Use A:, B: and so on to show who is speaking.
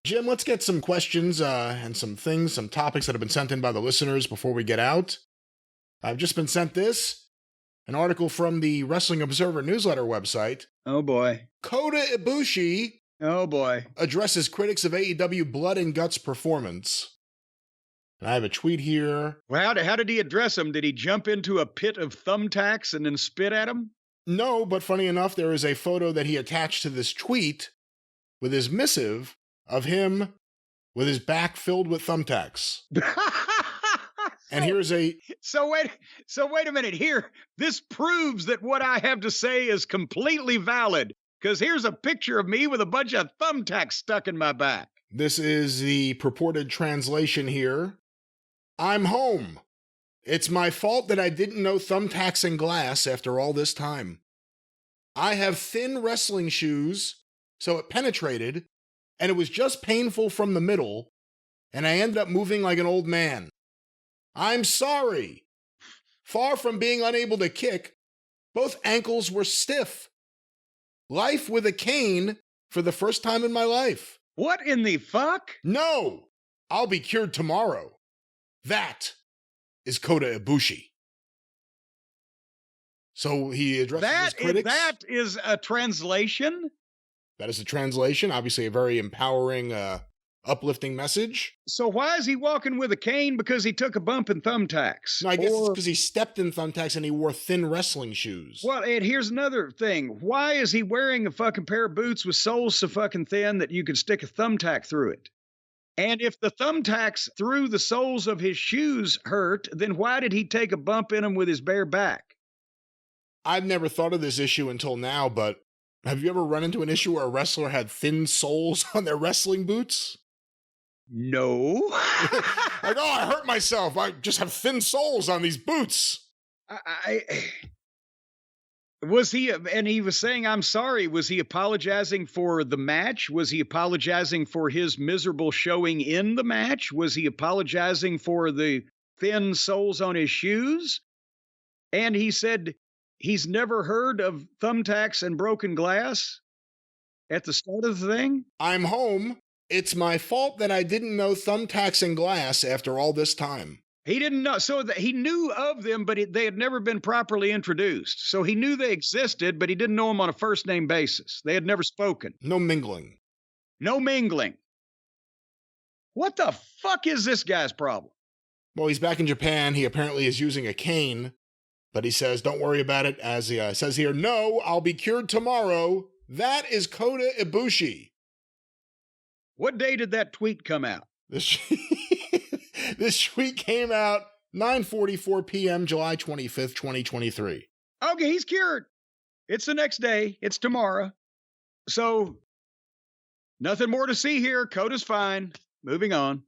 A: Jim, let's get some questions and some topics that have been sent in by the listeners before we get out. I've just been sent an article from the Wrestling Observer newsletter website.
B: Oh, boy.
A: Kota Ibushi.
B: Oh, boy.
A: Addresses critics of AEW Blood and Guts performance. And I have a tweet here.
B: Well, how did he address him? Did he jump into a pit of thumbtacks and then spit at him?
A: No, but funny enough, there is a photo that he attached to this tweet with his missive of him with his back filled with thumbtacks. And here's
B: So wait a minute here. This proves that what I have to say is completely valid, because here's a picture of me with a bunch of thumbtacks stuck in my back.
A: This is the purported translation here. I'm home. It's my fault that I didn't know thumbtacks and glass after all this time. I have thin wrestling shoes, so it penetrated, and it was just painful from the middle, and I ended up moving like an old man. I'm sorry. Far from being unable to kick, both ankles were stiff. Life with a cane for the first time in my life.
B: What in the fuck?
A: No, I'll be cured tomorrow. That is Kota Ibushi. So he addresses his critics.
B: That is a translation?
A: That is a translation. Obviously a very empowering, uplifting message.
B: So why is he walking with a cane? Because he took a bump in thumbtacks?
A: No, I guess it's because he stepped in thumbtacks and he wore thin wrestling shoes.
B: Well, and here's another thing. Why is he wearing a fucking pair of boots with soles so fucking thin that you could stick a thumbtack through it? And if the thumbtacks through the soles of his shoes hurt, then why did he take a bump in them with his bare back?
A: I've never thought of this issue until now, but have you ever run into an issue where a wrestler had thin soles on their wrestling boots?
B: No.
A: Like, oh, I hurt myself. I just have thin soles on these boots.
B: Was he, and he was saying, I'm sorry, was he apologizing for the match? Was he apologizing for his miserable showing in the match? Was he apologizing for the thin soles on his shoes? And he said he's never heard of thumbtacks and broken glass at the start of the thing?
A: I'm home. It's my fault that I didn't know thumbtacks and glass after all this time.
B: He didn't know. So he knew of them, but they had never been properly introduced. So he knew they existed, but he didn't know them on a first name basis. They had never spoken.
A: No mingling.
B: No mingling. What the fuck is this guy's problem?
A: Well, he's back in Japan. He apparently is using a cane, but he says, don't worry about it. As he says here, no, I'll be cured tomorrow. That is Kota Ibushi.
B: What day did that tweet come out?
A: This tweet came out 9:44 p.m., July 25th, 2023.
B: Okay, he's cured. It's the next day. It's tomorrow. So, nothing more to see here. Kota's fine. Moving on.